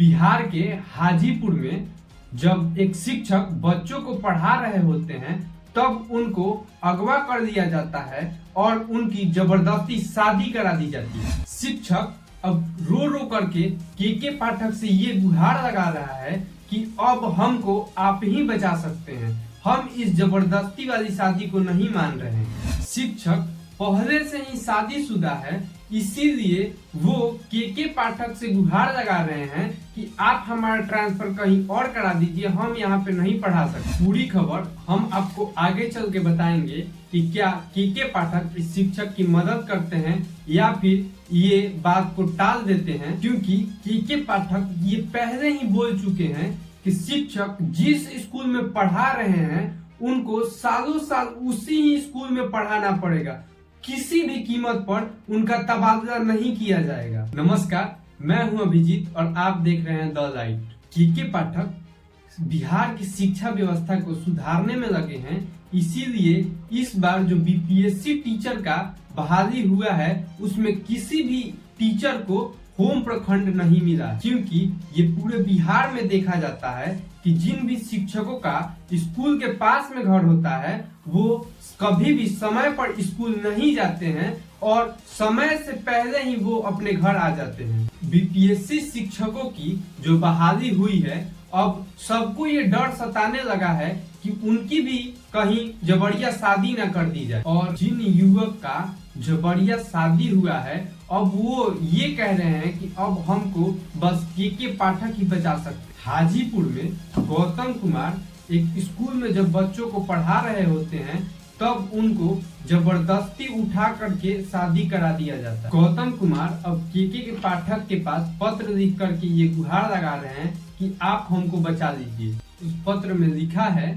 बिहार के हाजीपुर में जब एक शिक्षक बच्चों को पढ़ा रहे होते हैं तब उनको अगवा कर लिया जाता है और उनकी जबरदस्ती शादी करा दी जाती है। शिक्षक अब रो रो करके के पाठक से ये गुहार लगा रहा है कि अब हमको आप ही बचा सकते हैं, हम इस जबरदस्ती वाली शादी को नहीं मान रहे हैं। शिक्षक पहले से ही शादीशुदा है, इसीलिए वो के पाठक से गुहार लगा रहे हैं कि आप हमारा ट्रांसफर कहीं और करा दीजिए, हम यहाँ पे नहीं पढ़ा सकते। पूरी खबर हम आपको आगे चल के बताएंगे कि क्या के पाठक इस शिक्षक की मदद करते हैं या फिर ये बात को टाल देते हैं, क्योंकि के पाठक ये पहले ही बोल चुके हैं कि शिक्षक जिस स्कूल में पढ़ा रहे हैं उनको सालों साल उसी ही स्कूल में पढ़ाना पड़ेगा, किसी भी कीमत पर उनका तबादला नहीं किया जाएगा। नमस्कार, मैं हूं अभिजीत और आप देख रहे हैं द लाइट। के पाठक बिहार की शिक्षा व्यवस्था को सुधारने में लगे हैं, इसीलिए इस बार जो बीपीएससी टीचर का बहाली हुआ है उसमें किसी भी टीचर को होम प्रखंड नहीं मिला, क्योंकि ये पूरे बिहार में देखा जाता है कि जिन भी शिक्षकों का स्कूल के पास में घर होता है वो कभी भी समय पर स्कूल नहीं जाते हैं और समय से पहले ही वो अपने घर आ जाते हैं। बीपीएससी शिक्षकों की जो बहाली हुई है, अब सबको ये डर सताने लगा है कि उनकी भी कहीं जबरिया शादी न कर दी जाए, और जिन युवक का जबरिया शादी हुआ है अब वो ये कह रहे हैं कि अब हमको बस के पाठक ही बचा सकते। हाजीपुर में गौतम कुमार एक स्कूल में जब बच्चों को पढ़ा रहे होते हैं तब उनको जबरदस्ती उठा करके शादी करा दिया जाता है। गौतम कुमार अब के पाठक के पास पत्र लिख करके ये गुहार लगा रहे हैं कि आप हमको बचा लीजिए। उस पत्र में लिखा है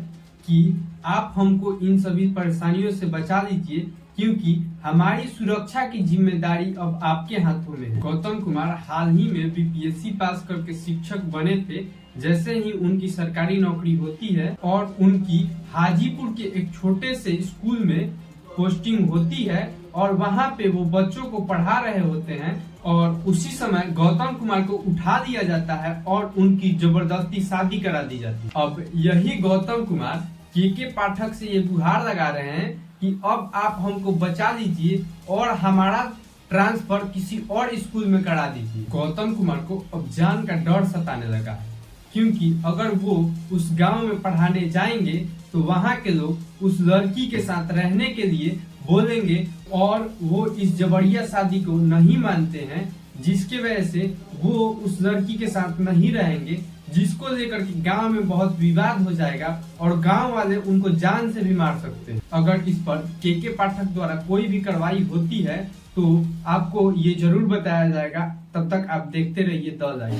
कि आप हमको इन सभी परेशानियों से बचा लीजिए, क्योंकि हमारी सुरक्षा की जिम्मेदारी अब आपके हाथों में है। गौतम कुमार हाल ही में बीपीएससी पास करके शिक्षक बने थे। जैसे ही उनकी सरकारी नौकरी होती है और उनकी हाजीपुर के एक छोटे से स्कूल में पोस्टिंग होती है और वहां पे वो बच्चों को पढ़ा रहे होते हैं और उसी समय गौतम कुमार को उठा दिया जाता है और उनकी जबरदस्ती शादी करा दी जाती है। अब यही गौतम कुमार के पाठक से ये गुहार लगा रहे हैं कि अब आप हमको बचा लीजिए और हमारा ट्रांसफर किसी और स्कूल में करा दीजिए। गौतम कुमार को अब जान का डर सताने लगा है, क्योंकि अगर वो उस गांव में पढ़ाने जाएंगे तो वहां के लोग उस लड़की के साथ रहने के लिए बोलेंगे और वो इस जबरिया शादी को नहीं मानते हैं, जिसके वजह से वो उस लड़की के साथ नहीं रहेंगे, जिसको लेकर के गांव में बहुत विवाद हो जाएगा और गांव वाले उनको जान से भी मार सकते हैं। अगर इस पर के पाठक द्वारा कोई भी कार्रवाई होती है तो आपको ये जरूर बताया जाएगा। तब तक आप देखते रहिए द लाइट।